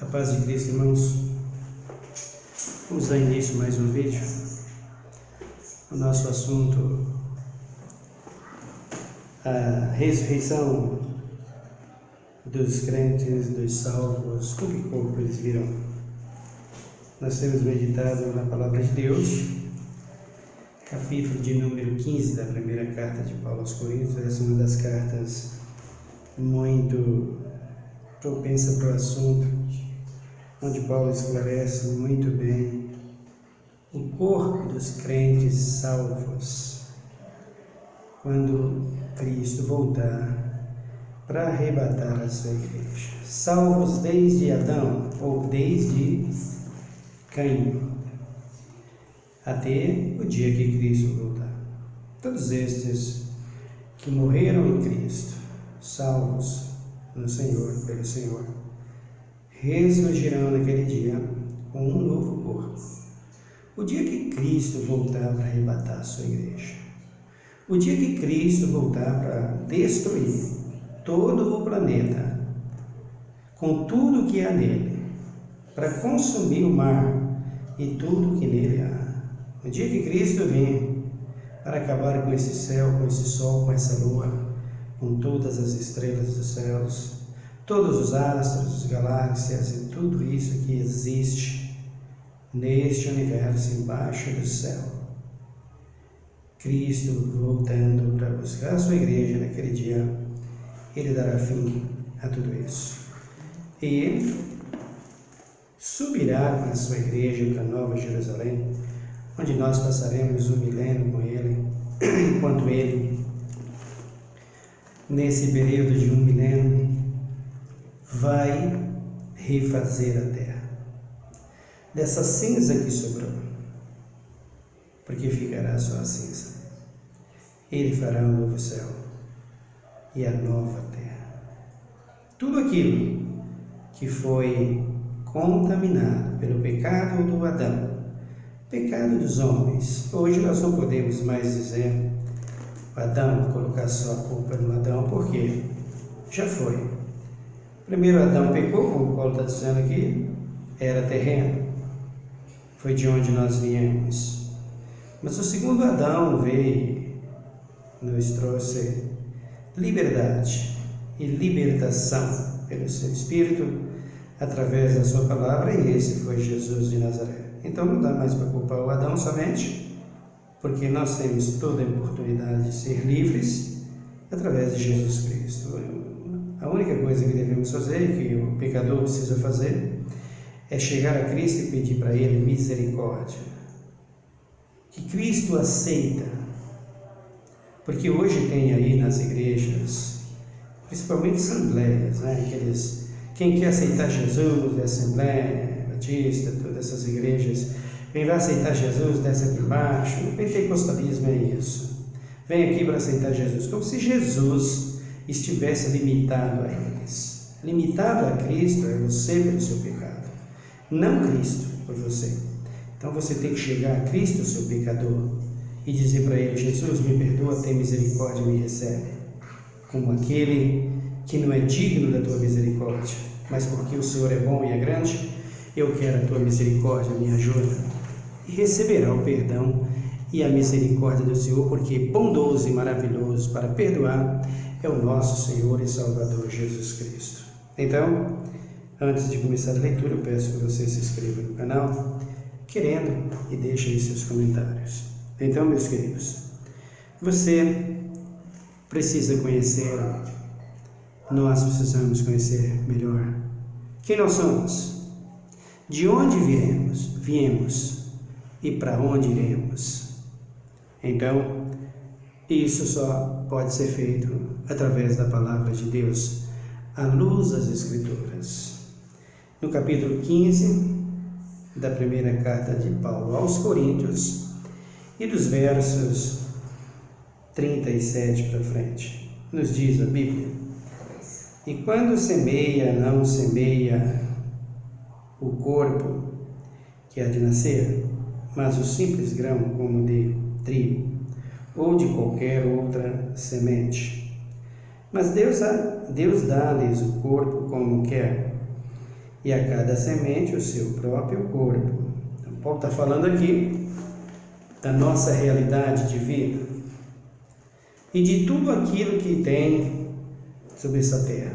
A paz de Cristo, irmãos. Vamos dar início a mais um vídeo. O nosso assunto, a ressurreição dos crentes, dos salvos, com que corpo eles virão. Nós temos meditado na Palavra de Deus, capítulo de número 15 da primeira carta de Paulo aos Coríntios. Essa é uma das cartas muito propensa para o assunto, onde Paulo esclarece muito bem o corpo dos crentes salvos quando Cristo voltar para arrebatar a sua igreja. Salvos desde Adão, ou desde Caim, até o dia que Cristo voltar. Todos estes que morreram em Cristo, salvos no Senhor, pelo Senhor, ressurgirão naquele dia com um novo corpo. O dia que Cristo voltar para arrebatar a sua igreja, o dia que Cristo voltar para destruir todo o planeta, com tudo que há nele, para consumir o mar e tudo que nele há. O dia que Cristo vem para acabar com esse céu, com esse sol, com essa lua, com todas as estrelas dos céus, todos os astros, as galáxias e tudo isso que existe neste universo, embaixo do céu. Cristo voltando para buscar a sua igreja naquele dia, Ele dará fim a tudo isso. E Ele subirá com a sua igreja para Nova Jerusalém, onde nós passaremos um milênio com Ele, enquanto Ele, nesse período de um milênio, vai refazer a terra dessa cinza que sobrou, porque ficará só a cinza. Ele fará um novo céu e a nova terra. Tudo aquilo que foi contaminado pelo pecado do Adão, pecado dos homens, hoje nós não podemos mais dizer Adão, colocar só a culpa no Adão, porque já foi. Primeiro Adão pecou, como Paulo está dizendo aqui, era terreno, foi de onde nós viemos. Mas o segundo Adão veio, nos trouxe liberdade e libertação pelo seu Espírito, através da sua palavra, e esse foi Jesus de Nazaré. Então não dá mais para culpar o Adão somente, porque nós temos toda a oportunidade de ser livres através de Jesus Cristo. A única coisa que devemos fazer, que o pecador precisa fazer, é chegar a Cristo e pedir para Ele misericórdia. Que Cristo aceita, porque hoje tem aí nas igrejas, principalmente assembleias, quem quer aceitar Jesus, a Assembleia Batista, todas essas igrejas, quem vai aceitar Jesus, desce aqui embaixo. O pentecostalismo é isso. Vem aqui para aceitar Jesus, como se Jesus estivesse limitado a eles. Limitado a Cristo é você pelo seu pecado, não Cristo por você. Então você tem que chegar a Cristo, seu pecador, e dizer para Ele: Jesus, me perdoa, tem misericórdia, me recebe, como aquele que não é digno da tua misericórdia, mas porque o Senhor é bom e é grande, eu quero a tua misericórdia, me ajuda. E receberá o perdão e a misericórdia do Senhor, porque bondoso e maravilhoso para perdoar é o nosso Senhor e Salvador Jesus Cristo. Então, antes de começar a leitura, eu peço que você se inscreva no canal, querendo, e deixe aí seus comentários. Então, meus queridos, você precisa conhecer, nós precisamos conhecer melhor quem nós somos, de onde viemos e para onde iremos. Então, isso só pode ser feito através da palavra de Deus, à luz das Escrituras. No capítulo 15 da primeira carta de Paulo aos Coríntios, e dos versos 37 para frente, nos diz a Bíblia: e quando semeia, não semeia o corpo que há de nascer, mas o simples grão como de trigo, ou de qualquer outra semente. Mas Deus dá-lhes o corpo como quer, e a cada semente o seu próprio corpo. Então, Paulo está falando aqui da nossa realidade de vida e de tudo aquilo que tem sobre essa terra,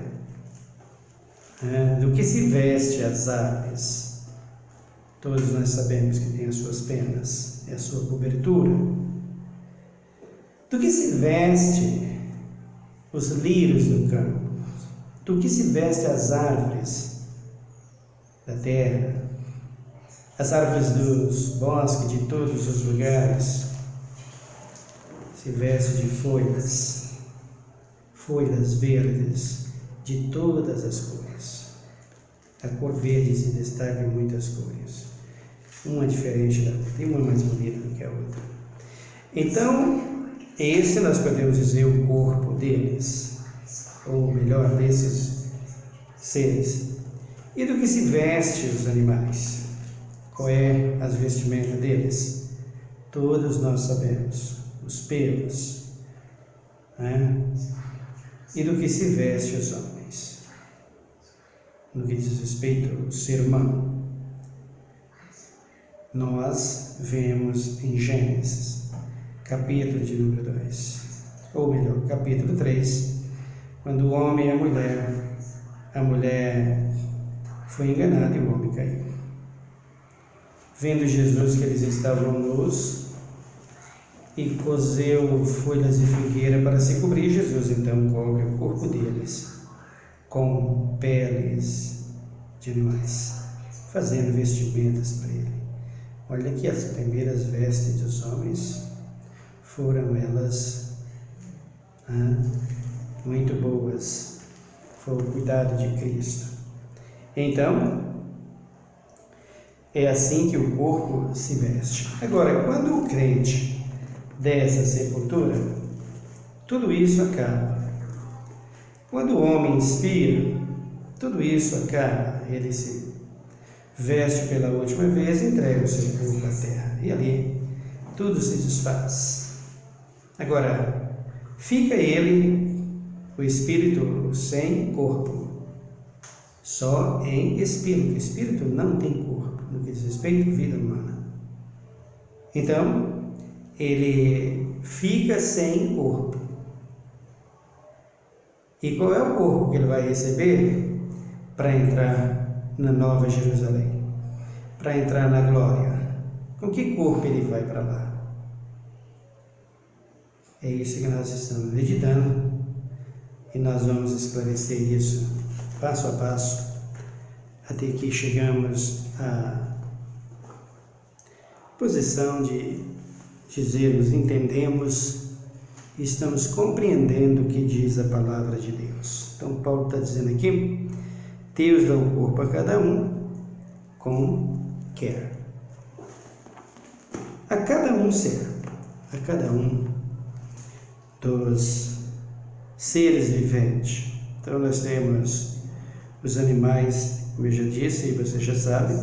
do que se veste as aves. Todos nós sabemos que tem as suas penas, é a sua cobertura. Do que se veste os lírios do campo, do que se veste as árvores da terra, as árvores dos bosques, de todos os lugares, se veste de folhas verdes, de todas as cores. A cor verde se destaca em muitas cores, uma diferente da outra, e uma mais bonita do que a outra. Então, esse nós podemos dizer o corpo deles, ou melhor, desses seres. E do que se veste os animais? Qual é as vestimentas deles? Todos nós sabemos, os pelos, E do que se veste os homens? No que diz respeito ao ser humano, nós vemos em Gênesis, capítulo de número 2, ou melhor, capítulo 3, quando o homem e a mulher foi enganada e o homem caiu. Vendo Jesus que eles estavam nus e cozeu folhas de figueira para se cobrir, Jesus então cobre o corpo deles com peles de animais, fazendo vestimentas para ele. Olha que as primeiras vestes dos homens foram elas muito boas, foi o cuidado de Cristo. Então, é assim que o corpo se veste. Agora, quando o crente desce à sepultura, tudo isso acaba. Quando o homem inspira, tudo isso acaba. Ele se veste pela última vez e entrega o seu corpo à terra. E ali, tudo se desfaz. Agora, fica ele, o espírito, sem corpo, só em espírito. O espírito não tem corpo, no que diz respeito à vida humana. Então, ele fica sem corpo. E qual é o corpo que ele vai receber para entrar na Nova Jerusalém? Para entrar na glória? Com que corpo ele vai para lá? É isso que nós estamos meditando e nós vamos esclarecer isso passo a passo até que chegamos à posição de dizermos, entendemos e estamos compreendendo o que diz a palavra de Deus. Então Paulo está dizendo aqui, Deus dá o corpo a cada um como quer. A cada um ser, a cada um dos seres viventes. Então nós temos os animais, como eu já disse, e você já sabe,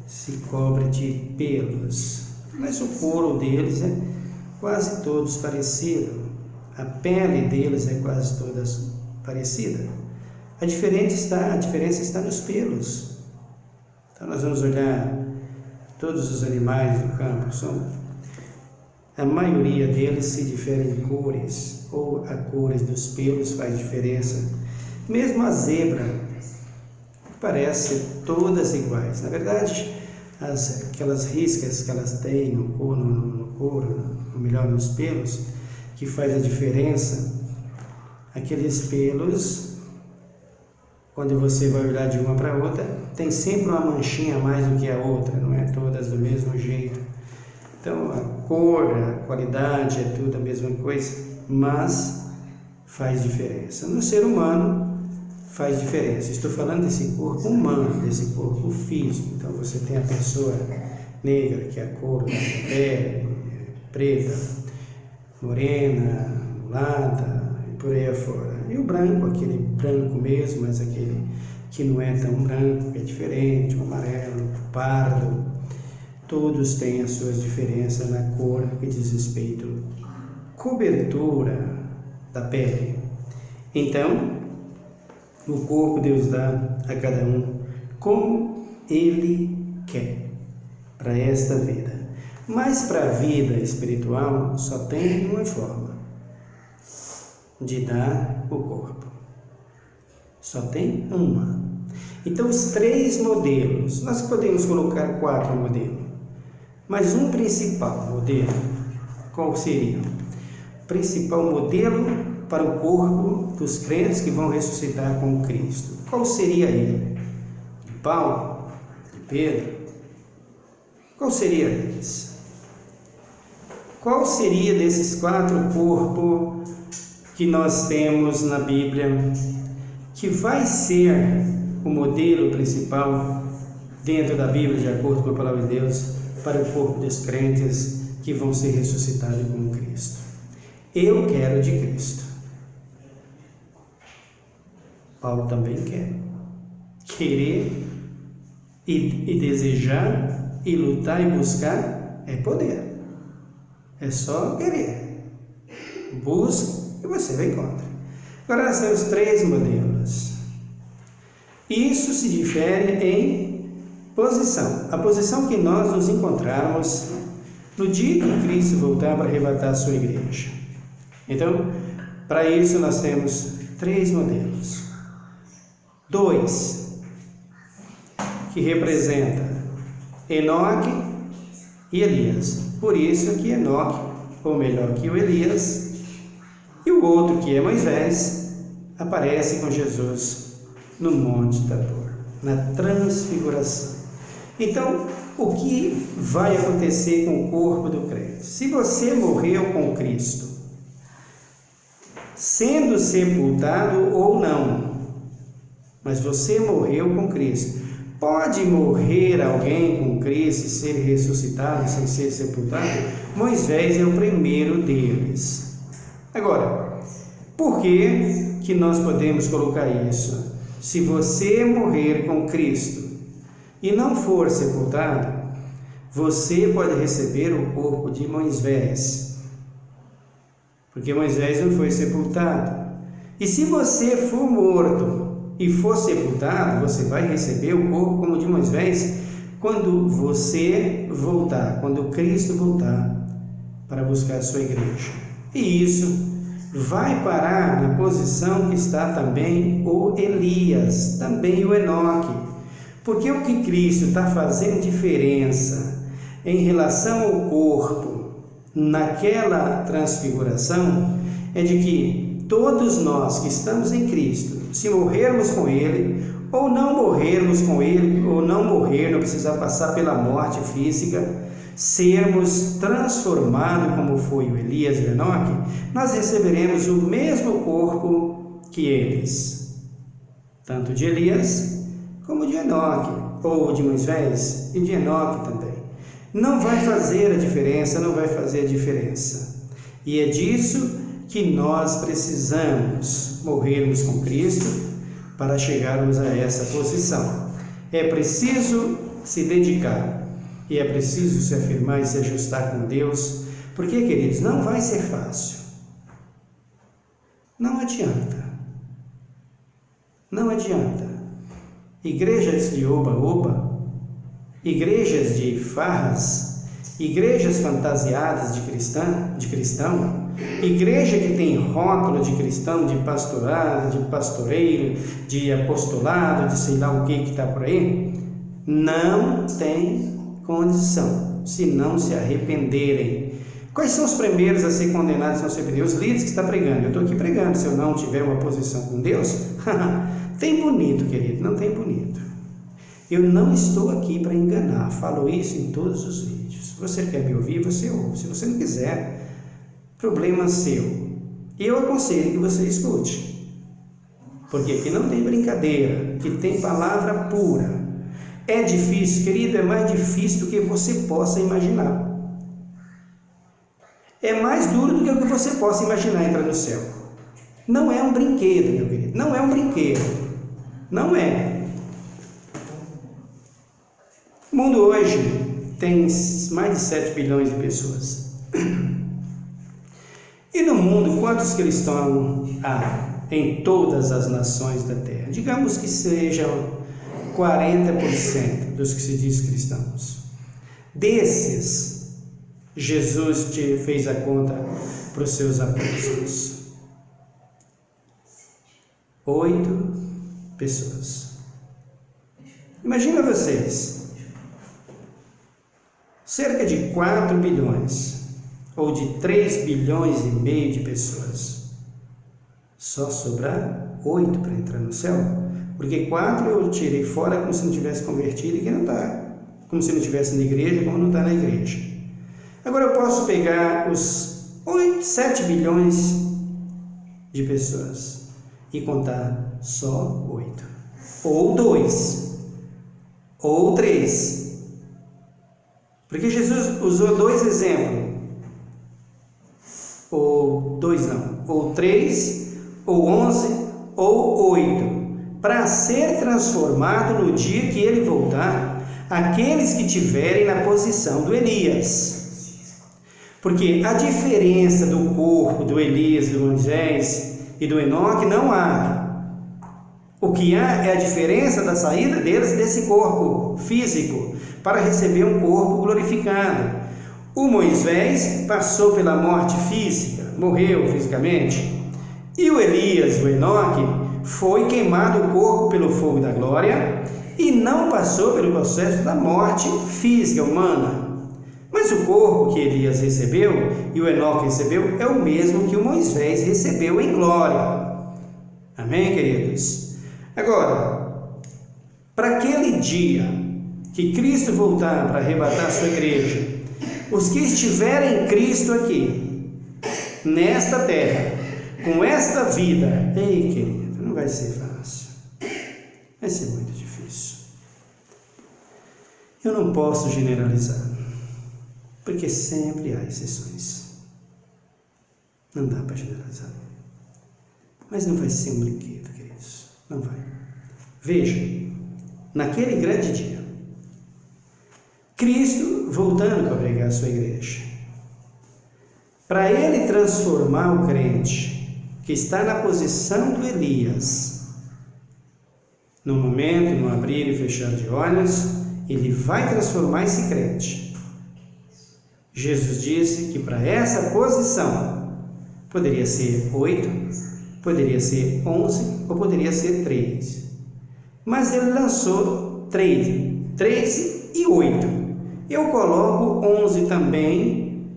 se cobre de pelos, mas o couro deles é quase todos parecido, a pele deles é quase toda parecida. A diferença está nos pelos. Então nós vamos olhar todos os animais do campo, a maioria deles se diferem em cores, ou a cores dos pelos faz diferença. Mesmo a zebra parece todas iguais. Na verdade, aquelas riscas que elas têm no couro, ou melhor, nos pelos, que faz a diferença, aqueles pelos, quando você vai olhar de uma para outra, tem sempre uma manchinha a mais do que a outra, não é todas do mesmo jeito. Então, a cor, a qualidade, é tudo a mesma coisa, mas faz diferença. No ser humano, faz diferença. Estou falando desse corpo humano, desse corpo físico. Então, você tem a pessoa negra, que é a cor da pele, preta, morena, mulata, e por aí afora. E o branco, aquele branco mesmo, mas aquele que não é tão branco, que é diferente, o amarelo, o pardo. Todos têm as suas diferenças na cor que diz respeito à cobertura da pele. Então, o corpo Deus dá a cada um como Ele quer para esta vida. Mas para a vida espiritual só tem uma forma de dar o corpo. Só tem uma. Então os 3 modelos, nós podemos colocar 4 modelos, mas um principal modelo, qual seria? O principal modelo para o corpo dos crentes que vão ressuscitar com Cristo. Qual seria ele? De Paulo? De Pedro? Qual seria eles? Qual seria desses 4 corpos que nós temos na Bíblia que vai ser o modelo principal dentro da Bíblia, de acordo com a palavra de Deus, para o corpo dos crentes que vão ser ressuscitados com Cristo? Eu quero de Cristo. Paulo também quer. Querer e desejar e lutar e buscar é poder. É só querer. Busque e você vai encontrar. Agora nós temos 3 modelos. Isso se difere em posição. A posição que nós nos encontrarmos no dia que Cristo voltar para arrebatar a sua igreja. Então, para isso nós temos 3 modelos. 2, que representa Enoque e Elias. Por isso que Enoque, ou melhor que o Elias, e o outro que é Moisés, aparece com Jesus no Monte Tabor, na transfiguração. Então, o que vai acontecer com o corpo do crente? Se você morreu com Cristo, sendo sepultado ou não, mas você morreu com Cristo, pode morrer alguém com Cristo e ser ressuscitado sem ser sepultado? Moisés é o primeiro deles. Agora, por que nós podemos colocar isso? Se você morrer com Cristo e não for sepultado, você pode receber o corpo de Moisés, porque Moisés não foi sepultado. E se você for morto e for sepultado, você vai receber o corpo como de Moisés quando você voltar, quando Cristo voltar para buscar a sua igreja. E isso vai parar na posição que está também o Elias, também o Enoque. Porque o que Cristo está fazendo diferença em relação ao corpo naquela transfiguração é de que todos nós que estamos em Cristo, se morrermos com Ele, ou não morrermos com Ele, ou não morrer, não precisar passar pela morte física, sermos transformados como foi o Elias e o Enoque, nós receberemos o mesmo corpo que eles, tanto de Elias como de Enoque, ou de Moisés e de Enoque também. Não vai fazer a diferença, não vai fazer a diferença. E é disso que nós precisamos morrermos com Cristo para chegarmos a essa posição. É preciso se dedicar e é preciso se afirmar e se ajustar com Deus, porque, queridos, não vai ser fácil. Não adianta. Não adianta. Igrejas de oba-oba, igrejas de farras, igrejas fantasiadas de cristão, igreja que tem rótulo de cristão, de pastorado, de pastoreiro, de apostolado, de sei lá o que está por aí, não tem condição, se não se arrependerem. Quais são os primeiros a ser condenados se não se arrepender? Os líderes que estão pregando. Eu estou aqui pregando, se eu não tiver uma posição com Deus, tem bonito, querido, não tem bonito. Eu não estou aqui para enganar, falo isso em todos os vídeos. Se você quer me ouvir, você ouve. Se você não quiser, problema seu. Eu aconselho que você escute, porque aqui não tem brincadeira, aqui tem palavra pura. É difícil, querido, é mais difícil do que você possa imaginar. É mais duro do que o que você possa imaginar entrar no céu. Não é um brinquedo, meu querido, não é um brinquedo. Não é. O mundo hoje tem mais de 7 bilhões de pessoas. E no mundo, quantos cristãos há em todas as nações da terra? Digamos que sejam 40% dos que se diz cristãos. Desses, Jesus fez a conta para os seus apóstolos. 8 pessoas. Imagina vocês, cerca de 4 bilhões ou de 3 bilhões e meio de pessoas. Só sobrar 8 para entrar no céu? Porque 4 eu tirei fora como se não tivesse convertido e que não está, como se não estivesse na igreja, como não está na igreja. Agora eu posso pegar os 7 bilhões de pessoas e contar só 8, ou 2, ou 3. Porque Jesus usou 2 exemplos, ou 2 não, ou 3, ou 11, ou 8, para ser transformado no dia que ele voltar, aqueles que tiverem na posição do Elias. Porque a diferença do corpo do Elias, do Moisés e do Enoque não há. O que há é a diferença da saída deles desse corpo físico para receber um corpo glorificado. O Moisés passou pela morte física, morreu fisicamente, e o Elias, o Enoque, foi queimado o corpo pelo fogo da glória e não passou pelo processo da morte física humana. Mas o corpo que Elias recebeu e o Enoque recebeu é o mesmo que o Moisés recebeu em glória. Amém, queridos? Agora, para aquele dia que Cristo voltar para arrebatar a sua igreja, os que estiverem em Cristo aqui, nesta terra, com esta vida, ei, querido, não vai ser fácil. Vai ser muito difícil. Eu não posso generalizar, porque sempre há exceções. Não dá para generalizar. Mas não vai ser um brinquedo, queridos. Não vai. Veja, naquele grande dia, Cristo voltando para pregar a sua igreja. Para ele transformar o crente que está na posição do Elias, no momento, no abrir e fechar de olhos, ele vai transformar esse crente. Jesus disse que para essa posição poderia ser 8, poderia ser 11 ou poderia ser 3. Mas ele lançou 13 e 8. Eu coloco 11 também,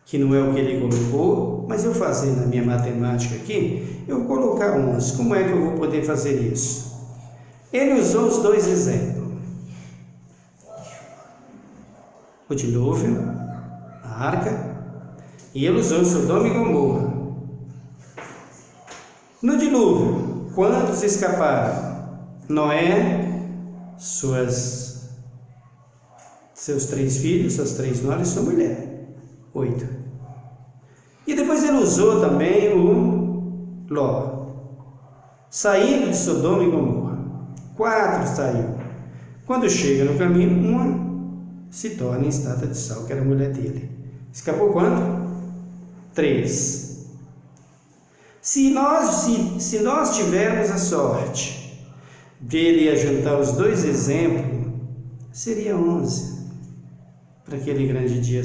que não é o que ele colocou, mas eu fazendo a minha matemática aqui, eu vou colocar 11. Como é que eu vou poder fazer isso? Ele usou os 2 exemplos. O dilúvio, a arca, e ele usou Sodoma e Gomorra. No dilúvio, quantos escaparam? Noé, seus 3 filhos, suas 3 noras e sua mulher. 8. E depois ele usou também o Ló, saindo de Sodoma e Gomorra. 4 saiu. Quando chega no caminho, uma se torna em estátua de sal, que era a mulher dele. Escapou quanto? 3. Se nós tivermos a sorte dele ajuntar os 2 exemplos, seria 11 para aquele grande dia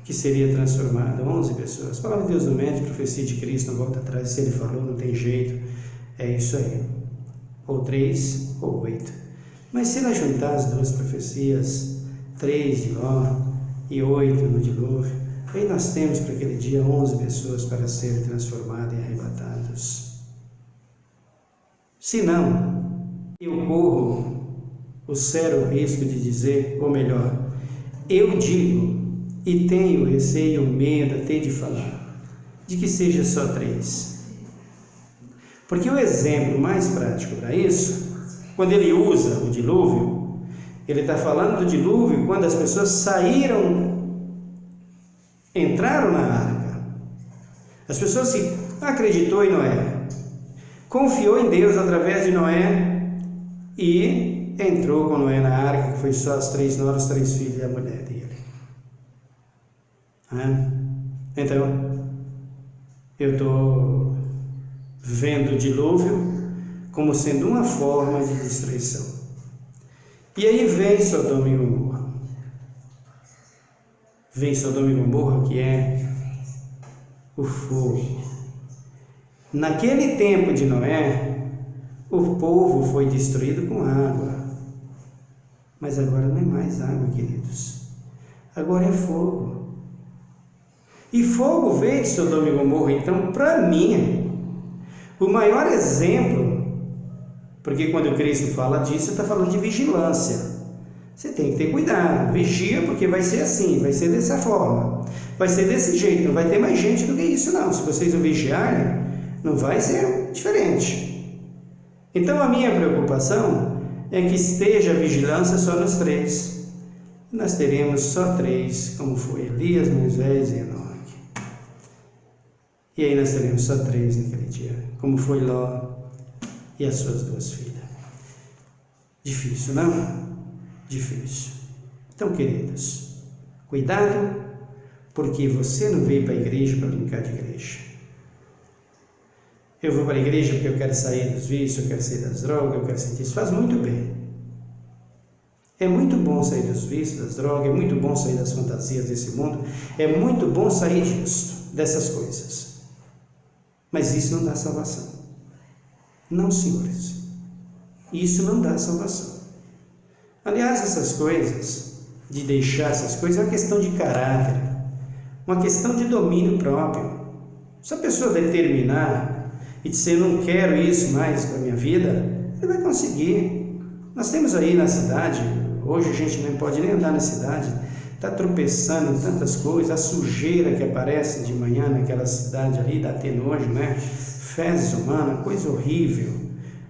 que seria transformado. 11 pessoas. A palavra de Deus não mente, profecia de Cristo não volta atrás. Se ele falou, não tem jeito. É isso aí. Ou 3 ou 8. Mas se ele juntar as 2 profecias, 3 de Ló e 8 no dilúvio, aí nós temos para aquele dia 11 pessoas para serem transformadas e arrebatadas. Se não, eu corro o sério risco de dizer, ou melhor, eu digo e tenho receio, medo até de falar, de que seja só 3. Porque o exemplo mais prático para isso, quando ele usa o dilúvio, ele está falando do dilúvio quando as pessoas entraram na arca. As pessoas que acreditou em Noé, confiou em Deus através de Noé e entrou com Noé na arca, que foi só as 3 noras, 3 filhos e a mulher dele. Então, eu estou vendo o dilúvio como sendo uma forma de destruição. E aí vem Sodoma e Gomorra. Vem Sodoma e Gomorra, que é o fogo. Naquele tempo de Noé, o povo foi destruído com água. Mas agora não é mais água, queridos. Agora é fogo. E fogo veio de Sodoma e Gomorra. Então, para mim, o maior exemplo, porque quando Cristo fala disso, está falando de vigilância. Você tem que ter cuidado, vigia, porque vai ser assim, vai ser dessa forma, vai ser desse jeito, não vai ter mais gente do que isso não. Se vocês não vigiarem, não vai ser diferente. Então a minha preocupação é que esteja a vigilância só nos 3. Nós teremos só 3, como foi Elias, Moisés e Enoque. E aí nós teremos só 3 naquele dia, como foi Ló e as suas 2 filhas. Difícil, não? Difícil. Então, queridos, cuidado, porque você não veio para a igreja para brincar de igreja. Eu vou para a igreja porque eu quero sair dos vícios, eu quero sair das drogas, eu quero sair disso. Faz muito bem. É muito bom sair dos vícios, das drogas, é muito bom sair das fantasias desse mundo, é muito bom sair disso, dessas coisas. Mas isso não dá salvação. Não, senhores. Isso não dá salvação. Aliás, essas coisas, de deixar essas coisas, é uma questão de caráter, uma questão de domínio próprio. Se a pessoa determinar e dizer, não quero isso mais para a minha vida, ele vai conseguir. Nós temos aí na cidade, hoje a gente não pode nem andar na cidade, está tropeçando em tantas coisas, a sujeira que aparece de manhã naquela cidade ali, dá até nojo, né? Fezes humanas, coisa horrível.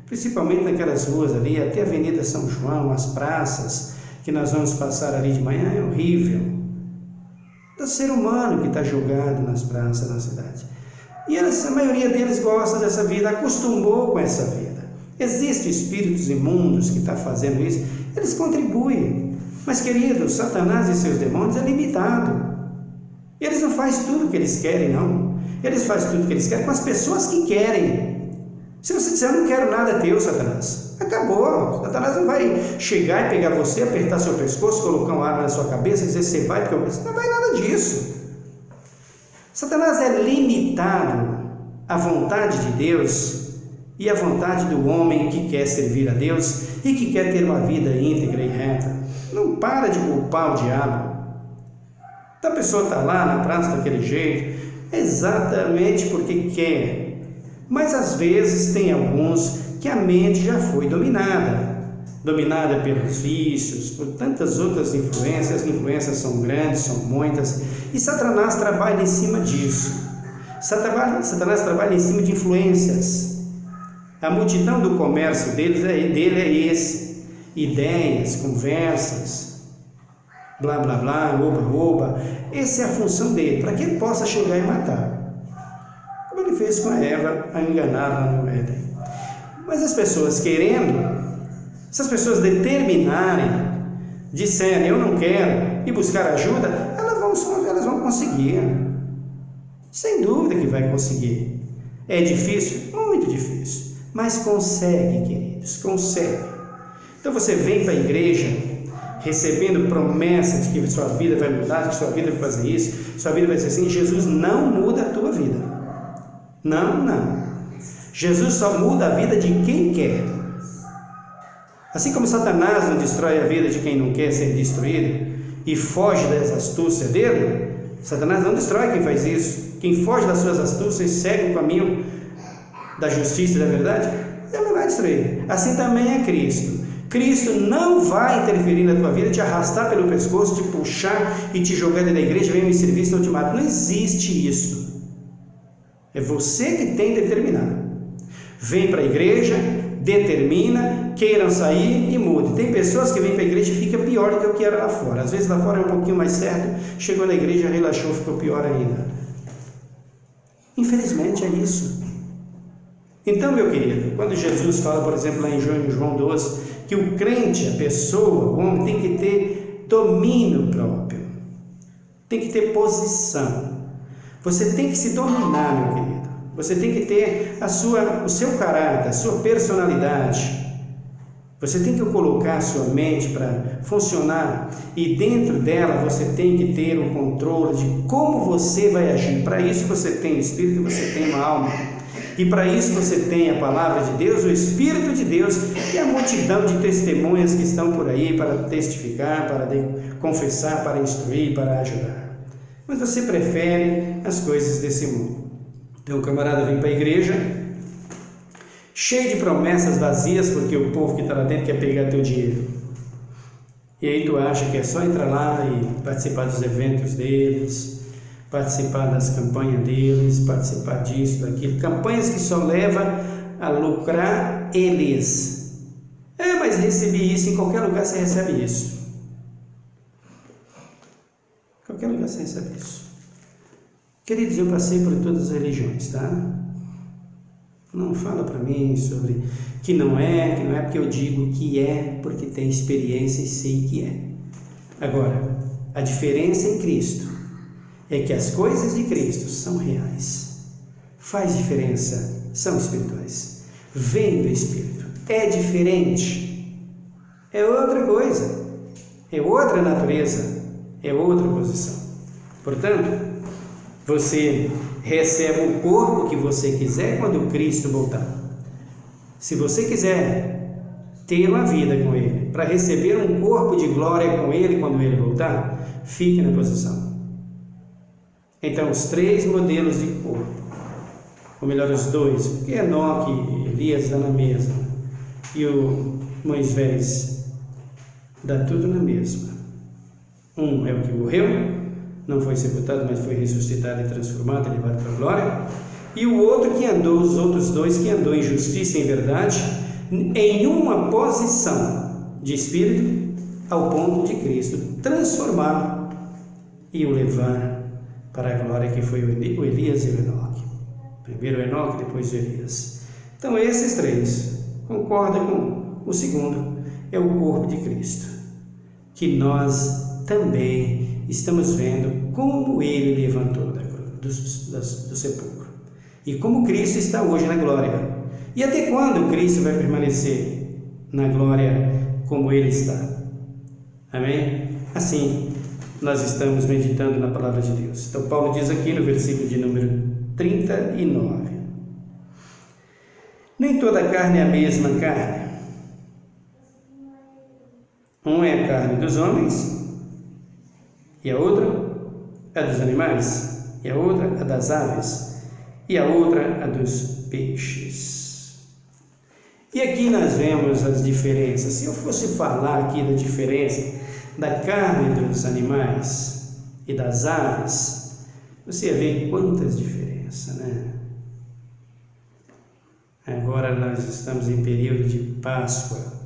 Principalmente naquelas ruas ali, até a Avenida São João, as praças que nós vamos passar ali de manhã, é horrível. Do ser humano que está jogado nas praças na cidade. E a maioria deles gosta dessa vida, acostumou com essa vida. Existem espíritos imundos que estão fazendo isso, eles contribuem. Mas, queridos, Satanás e seus demônios é limitado. Eles não fazem tudo o que eles querem, não. Eles fazem tudo o que eles querem com as pessoas que querem. Se você disser, eu não quero nada teu, Satanás, acabou. Satanás não vai chegar e pegar você, apertar seu pescoço, colocar uma arma na sua cabeça e dizer, você vai, porque eu... Não vai nada disso. Satanás é limitado à vontade de Deus e à vontade do homem que quer servir a Deus e que quer ter uma vida íntegra e reta. Não para de culpar o diabo. Então a pessoa está lá na praça daquele jeito, exatamente porque quer. Mas às vezes tem alguns que a mente já foi dominada pelos vícios, por tantas outras influências. As influências são grandes, são muitas, e Satanás trabalha em cima disso. Satanás trabalha em cima de influências. A multidão do comércio dele é esse: ideias, conversas, blá blá blá, oba. Essa é a função dele, para que ele possa chegar e matar. Como ele fez com a Eva, a enganar lá no Éden. Mas as pessoas querendo, se as pessoas determinarem, disserem eu não quero e buscar ajuda, elas vão conseguir. Sem dúvida que vai conseguir. É difícil? Muito difícil. Mas consegue, queridos, consegue. Então você vem para a igreja recebendo promessa de que sua vida vai mudar, que sua vida vai fazer isso, sua vida vai ser assim. Jesus não muda a tua vida. Não. Jesus só muda a vida de quem quer. Assim como Satanás não destrói a vida de quem não quer ser destruído e foge das astúcias dele, Satanás não destrói quem faz isso. Quem foge das suas astúcias e segue o caminho da justiça e da verdade, ele não vai destruir. Assim também é Cristo. Cristo não vai interferir na tua vida, te arrastar pelo pescoço, te puxar e te jogar dentro da igreja, vem me servir, senão eu te mato. Não existe isso. É você que tem que determinar. Vem para a igreja, determina, queiram sair e mude. Tem pessoas que vêm para a igreja e fica pior do que o que era lá fora. Às vezes lá fora é um pouquinho mais certo, chegou na igreja, relaxou, ficou pior ainda. Infelizmente é isso. Então, meu querido, quando Jesus fala, por exemplo, lá em João 12, que o crente, a pessoa, o homem, tem que ter domínio próprio, tem que ter posição. Você tem que se dominar, meu querido. Você tem que ter o seu caráter, a sua personalidade. Você tem que colocar a sua mente para funcionar e dentro dela você tem que ter um controle de como você vai agir. Para isso você tem o Espírito, você tem uma alma. E para isso você tem a palavra de Deus, o Espírito de Deus e a multidão de testemunhas que estão por aí para testificar, para confessar, para instruir, para ajudar. Mas você prefere as coisas desse mundo. Então o camarada vem para a igreja, cheio de promessas vazias, porque o povo que está lá dentro quer pegar teu dinheiro. E aí tu acha que é só entrar lá e participar dos eventos deles, participar das campanhas deles, participar disso, daquilo. Campanhas que só levam a lucrar eles. Mas recebi isso, em qualquer lugar você recebe isso. Em qualquer lugar você recebe isso. Queridos, eu passei por todas as religiões, tá? Não fala para mim sobre que não é porque eu digo que é, porque tem experiência e sei que é. Agora, a diferença em Cristo é que as coisas de Cristo são reais. Faz diferença, são espirituais. Vem do Espírito. É diferente. É outra coisa. É outra natureza. É outra posição. Portanto, você recebe o corpo que você quiser quando Cristo voltar. Se você quiser ter uma vida com Ele, para receber um corpo de glória com Ele quando Ele voltar, fique na posição. Então, os 3 modelos de corpo, ou melhor, os 2, porque Enoque e Elias dá na mesma, e o Moisés dá tudo na mesma. Um é o que morreu, não foi sepultado, mas foi ressuscitado e transformado e levado para a glória. E o outro que andou, os outros 2 que andou em justiça e em verdade, em uma posição de espírito, ao ponto de Cristo transformá-lo e o levar para a glória, que foi o Elias e o Enoque. Primeiro o Enoque, depois o Elias. Então esses 3 concordam com o segundo, é o corpo de Cristo, que nós também estamos vendo como Ele levantou do sepulcro e como Cristo está hoje na glória. E até quando Cristo vai permanecer na glória como Ele está? Amém? Assim, nós estamos meditando na palavra de Deus. Então Paulo diz aqui no versículo de número 39: nem toda carne é a mesma carne. Um é a carne dos homens, e a outra é dos animais, e a outra é das aves, e a outra é dos peixes. E aqui nós vemos as diferenças. Se eu fosse falar aqui da diferença da carne dos animais e das aves, você ia ver quantas diferenças, né? Agora nós estamos em período de Páscoa.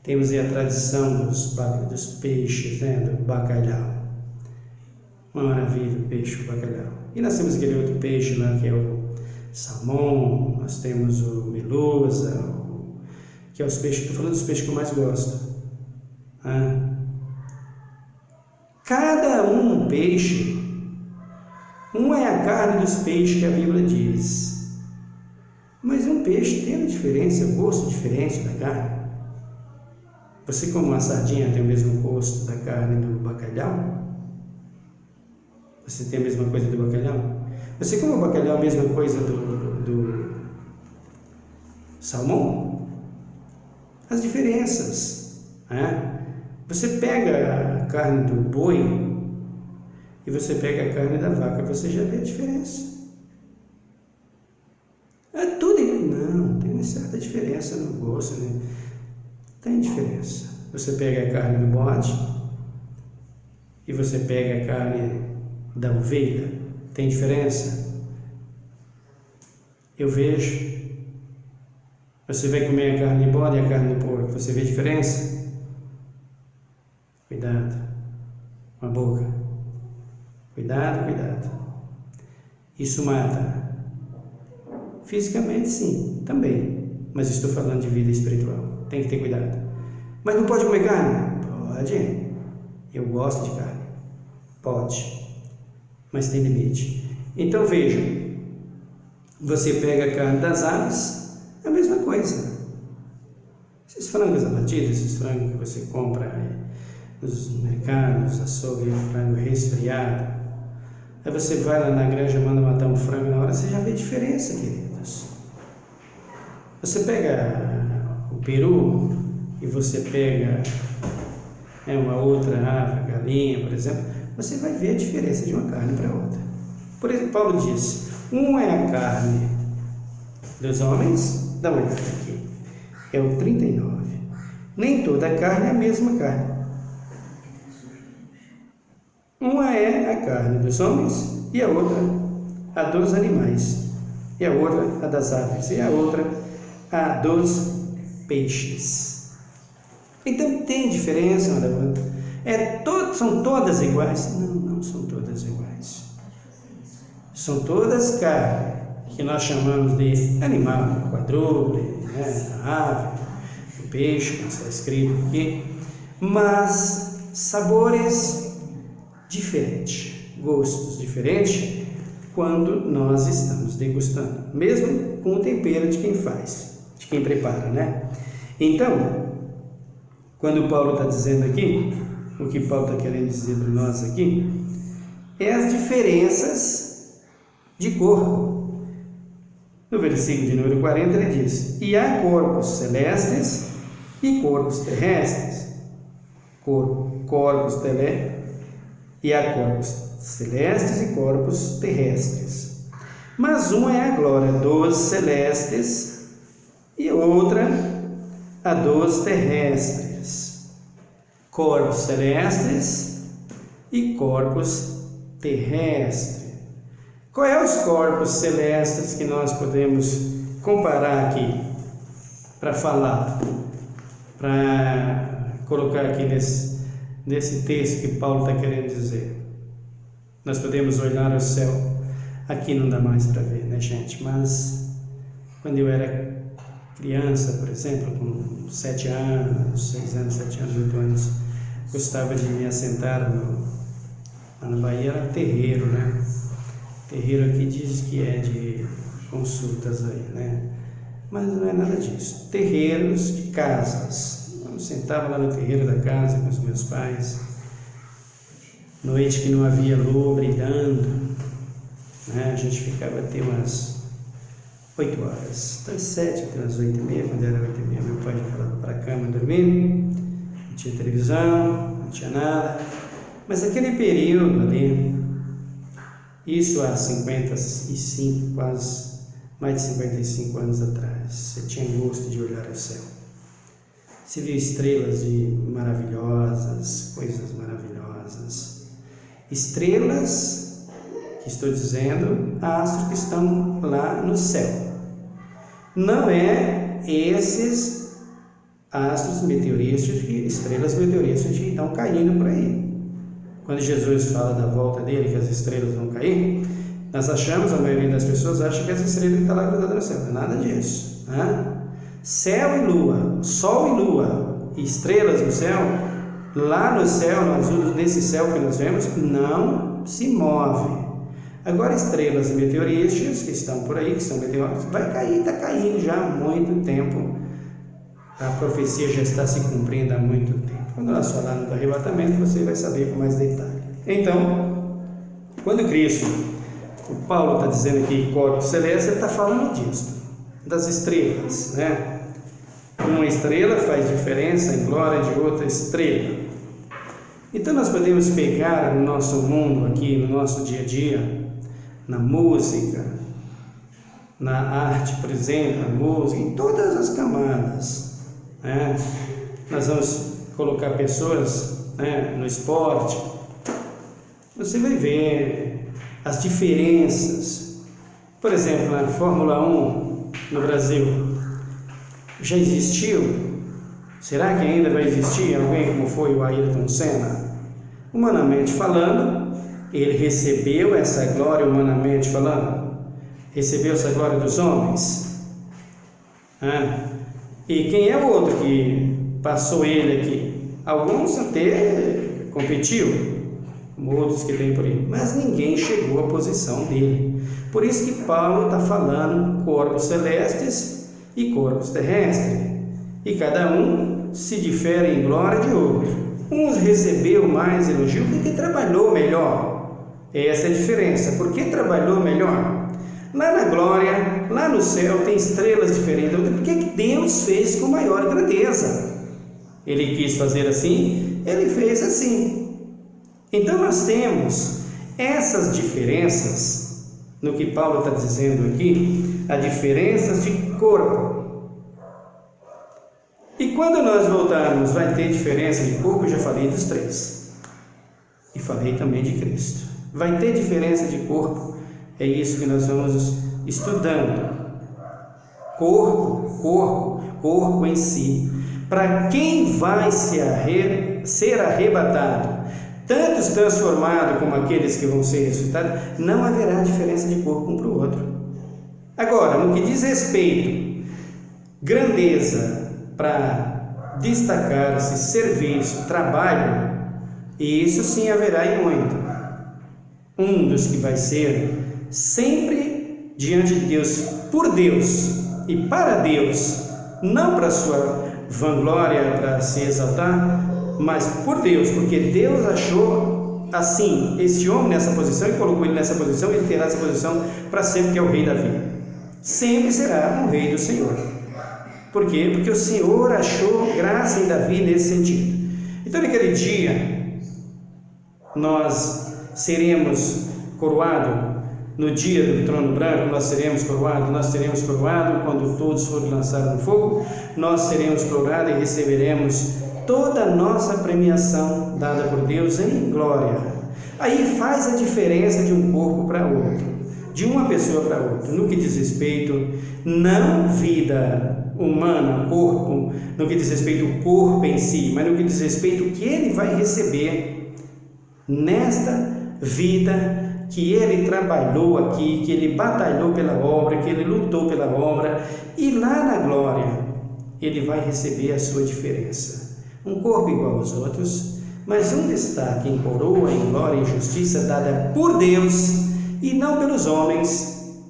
Temos aí a tradição dos peixes, né? Do bacalhau. Uma maravilha, o peixe, o bacalhau. E nós temos aquele outro peixe lá que é o salmão, nós temos o melusa, que é os peixes, estou falando dos peixes que eu mais gosto. Cada peixe, é a carne dos peixes que a Bíblia diz. Mas um peixe tem uma diferença, um gosto diferente da carne. Você, como uma sardinha, tem o mesmo gosto da carne do bacalhau? Você tem a mesma coisa do bacalhau? Você come o bacalhau a mesma coisa do salmão? As diferenças. Você pega a carne do boi e você pega a carne da vaca, você já vê a diferença. Não, tem uma certa diferença no gosto, né? Tem diferença. Você pega a carne do bode e você pega a carne da ovelha, tem diferença? Eu vejo. Você vai comer a carne de bode e a carne do porco, você vê a diferença? Cuidado com a boca. Cuidado. Isso mata. Fisicamente sim, também, mas estou falando de vida espiritual, tem que ter cuidado. Mas não pode comer carne? Pode. Eu gosto de carne. Pode. Mas tem limite. Então vejam, Você pega a carne das aves, é a mesma coisa. Esses frangos abatidos, esses frangos que você compra aí nos mercados, açougue, frango resfriado. Aí você vai lá na granja, manda matar um frango na hora, você já vê a diferença, queridos. Você pega o peru e você pega uma outra ave, galinha, por exemplo, você vai ver a diferença de uma carne para outra. Por exemplo, Paulo diz, um é a carne dos homens, dá uma olhada aqui, é o 39. Nem toda a carne é a mesma carne. Uma é a carne dos homens e a outra a dos animais, e a outra a das aves, e a outra a dos peixes. Então tem diferença, são todas iguais? Não são todas iguais. São todas carne, que nós chamamos de animal, quadrúpede, ave, o peixe, como está escrito aqui, mas sabores diferentes, gostos diferentes, quando nós estamos degustando, mesmo com o tempero de quem faz, de quem prepara, né? Então, quando Paulo está dizendo aqui, o que Paulo está querendo dizer para nós aqui, é as diferenças de corpo. No versículo de número 40 ele diz, e há corpos celestes e corpos terrestres. E há corpos celestes e corpos terrestres. Mas uma é a glória dos celestes e outra a dos terrestres. Corpos celestes e corpos terrestres. Qual é os corpos celestes que nós podemos comparar aqui para falar, para colocar aqui nesse texto que Paulo está querendo dizer? Nós podemos olhar ao céu, aqui não dá mais para ver, né, gente? Mas quando eu era criança, por exemplo, com 7 anos, 6 anos, 7 anos, 8 anos, gostava de me assentar lá na Bahia, era terreiro, né? Terreiro aqui diz que é de consultas aí, né? Mas não é nada disso. Terreiros de casas. Eu sentava lá no terreiro da casa com os meus pais, noite que não havia lua brilhando, né? A gente ficava até umas 8 horas, das 7 até umas 8h30, quando era 8h30 meu pai já falava para a cama dormindo, não tinha televisão, não tinha nada, mas aquele período ali, isso há 55, quase mais de 55 anos atrás, você tinha gosto de olhar ao céu, você viu estrelas maravilhosas, coisas maravilhosas, estrelas, que estou dizendo, astros que estão lá no céu. Não é esses astros meteorísticos, estrelas meteorísticas que estão caindo por aí. Quando Jesus fala da volta dele, que as estrelas vão cair, nós achamos, a maioria das pessoas acha que as estrelas estão lá grudadas no céu. Não é nada disso, né? Céu e lua, sol e lua, estrelas no céu, lá no céu, nesse céu que nós vemos, não se move. Agora, estrelas meteorísticas que estão por aí, que são meteoros, vai cair, está caindo já há muito tempo. A profecia já está se cumprindo há muito tempo. Quando nós falarmos do arrebatamento, você vai saber com mais detalhe. Então, quando Cristo, o Paulo está dizendo aqui corpo celeste, ele está falando disso, das estrelas, né? Uma estrela faz diferença em glória de outra estrela. Então nós podemos pegar no nosso mundo aqui, no nosso dia a dia, na música, na arte, por exemplo, na música, em todas as camadas, né? Nós vamos colocar pessoas, né, no esporte, você vai ver as diferenças. Por exemplo, na Fórmula 1 no Brasil, já existiu? Será que ainda vai existir alguém como foi o Ayrton Senna? Humanamente falando, ele recebeu essa glória, humanamente falando, recebeu essa glória dos homens. E quem é o outro que passou ele aqui? Alguns até competiu, como outros que tem por aí, mas ninguém chegou à posição dele. Por isso que Paulo está falando corpos celestes e corpos terrestres. E cada um se difere em glória de outro. Uns recebeu mais elogio porque trabalhou melhor. Essa é a diferença. Por que trabalhou melhor? Lá na glória, lá no céu, tem estrelas diferentes. Por que Deus fez com maior grandeza? Ele quis fazer assim, ele fez assim. Então nós temos essas diferenças, no que Paulo está dizendo aqui, as diferenças de corpo. E quando nós voltarmos, vai ter diferença de corpo, eu já falei dos três. E falei também de Cristo. Vai ter diferença de corpo, é isso que nós vamos estudando. Corpo em si. Para quem vai ser arrebatado, tanto os transformados como aqueles que vão ser ressuscitados, não haverá diferença de corpo um para o outro. Agora, no que diz respeito, grandeza, para destacar-se, serviço, trabalho, isso sim haverá e muito. Um dos que vai ser sempre diante de Deus, por Deus e para Deus, não para sua vanglória, para se exaltar, mas por Deus, porque Deus achou assim esse homem nessa posição e colocou ele nessa posição, ele terá essa posição para sempre, que é o rei Davi. Sempre será o rei do Senhor. Por quê? Porque o Senhor achou graça em Davi nesse sentido. Então, naquele dia, nós seremos coroados. No dia do trono branco, nós seremos coroados. Quando todos forem lançados no fogo, nós seremos coroados e receberemos toda a nossa premiação dada por Deus em glória. Aí faz a diferença de um corpo para outro, de uma pessoa para outra, no que diz respeito, não vida humana, corpo, no que diz respeito ao corpo em si, mas no que diz respeito ao que ele vai receber nesta vida que ele trabalhou aqui, que ele batalhou pela obra, que ele lutou pela obra, e lá na glória ele vai receber a sua diferença. Um corpo igual aos outros, mas um destaque em coroa, em glória, em justiça dada por Deus e não pelos homens,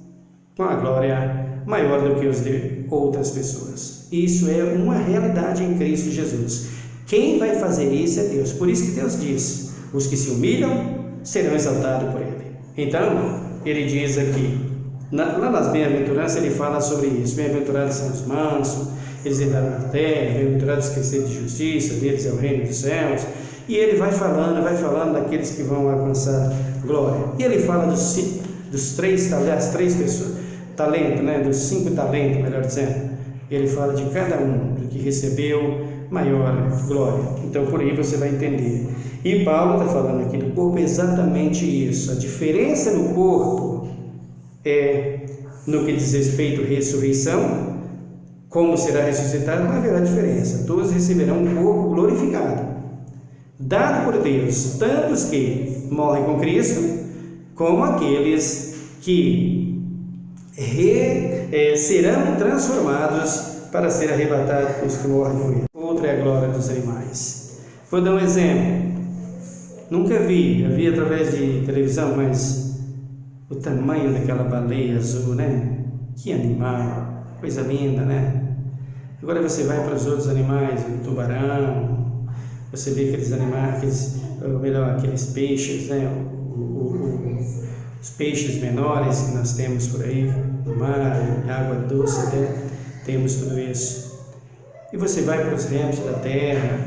com a glória maior do que os de outras pessoas. Isso é uma realidade em Cristo Jesus. Quem vai fazer isso é Deus. Por isso que Deus diz: os que se humilham serão exaltados por Ele. Então, Ele diz aqui, lá nas bem-aventuranças, Ele fala sobre isso. Bem-aventurados são os mansos, eles herdarão a terra. Bem-aventurados que sede de justiça, deles é o reino dos céus. E Ele vai falando daqueles que vão alcançar glória. E Ele fala dos três pessoas, talento, dos 5 talentos, melhor dizendo. Ele fala de cada um, do que recebeu maior glória. Então, por aí você vai entender. E Paulo está falando aqui do corpo exatamente isso. A diferença no corpo é no que diz respeito à ressurreição. Como será ressuscitado, não haverá diferença. Todos receberão um corpo glorificado, dado por Deus, tanto os que morrem com Cristo, como aqueles que serão transformados para ser arrebatados com os que morrem com Ele. Outra é a glória dos animais. Vou dar um exemplo. Nunca vi, já vi através de televisão, mas o tamanho daquela baleia azul, Que animal, coisa linda, Agora você vai para os outros animais, o tubarão, você vê aqueles animais, aqueles peixes, os peixes menores que nós temos por aí, no mar, em água doce, temos tudo isso. E você vai para os répteis da terra,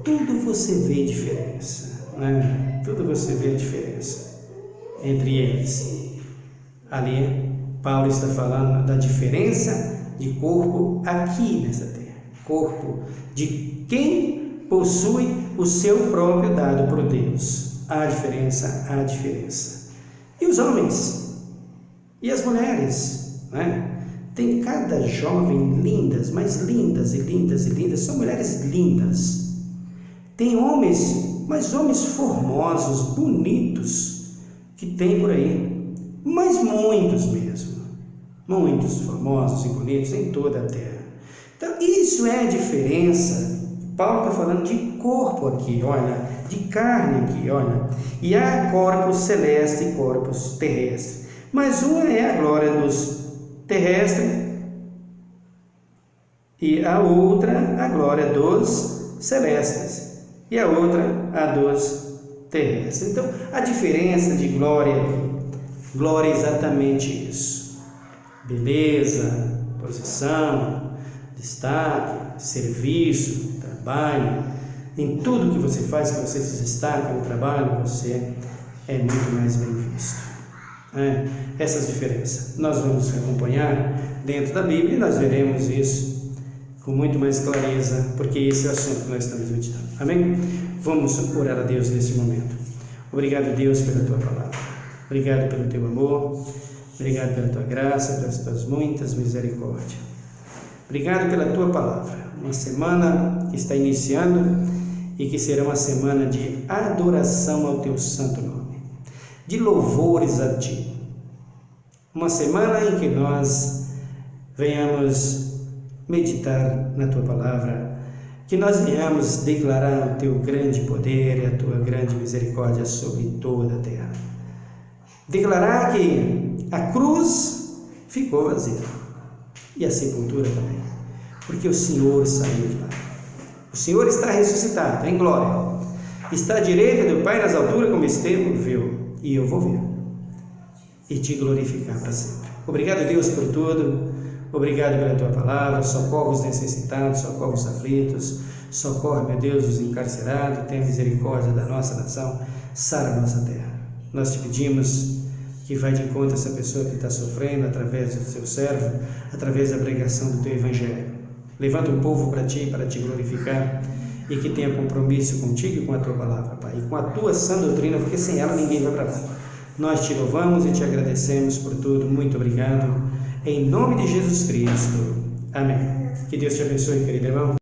tudo você vê diferença, Tudo você vê a diferença entre eles. Ali, Paulo está falando da diferença de corpo aqui nessa terra. Corpo de quem possui o seu próprio dado por Deus. Há diferença. E os homens? E as mulheres? Tem cada jovem lindas, mas lindas e lindas e lindas. São mulheres lindas. Tem homens, mas homens formosos, bonitos, que tem por aí. Mas muitos mesmo. Muitos formosos e bonitos em toda a terra. Então, isso é a diferença. Paulo está falando de corpo aqui, de carne aqui, E há corpos celestes e corpos terrestres. Mas uma é a glória dos terrestres e a outra a glória dos celestes e a outra a dos terrestres. Então, a diferença de glória aqui, glória é exatamente isso: beleza, posição, destaque, serviço, trabalho. Em tudo que você faz, que você se destaca no trabalho, você é muito mais bem visto. Essas diferenças nós vamos acompanhar dentro da Bíblia e nós veremos isso com muito mais clareza, porque esse é o assunto que nós estamos meditando. Amém? Vamos orar a Deus nesse momento. Obrigado, Deus, pela Tua palavra. Obrigado pelo Teu amor. Obrigado pela Tua graça, pelas Tuas muitas misericórdias. Obrigado pela Tua palavra. Uma semana que está iniciando e que será uma semana de adoração ao Teu santo nome, de louvores a Ti. Uma semana em que nós venhamos meditar na Tua palavra, que nós venhamos declarar o Teu grande poder e a Tua grande misericórdia sobre toda a terra. Declarar que a cruz ficou vazia e a sepultura também, porque o Senhor saiu de lá. O Senhor está ressuscitado em glória, está à direita do Pai nas alturas, como Estevão viu, e eu vou ver e Te glorificar para sempre. Obrigado, Deus, por tudo. Obrigado pela Tua palavra. Socorre os necessitados, socorre os aflitos, socorre, meu Deus, os encarcerados. Tenha misericórdia da nossa nação, sara a nossa terra. Nós Te pedimos que vai de encontro essa pessoa que está sofrendo através do Seu servo, através da pregação do Teu Evangelho. Levanta um povo para Ti, para Te glorificar, e que tenha compromisso contigo e com a Tua palavra, Pai, e com a Tua sã doutrina, porque sem ela ninguém vai para lá. Nós Te louvamos e Te agradecemos por tudo. Muito obrigado. Em nome de Jesus Cristo. Amém. Que Deus te abençoe, querido irmão.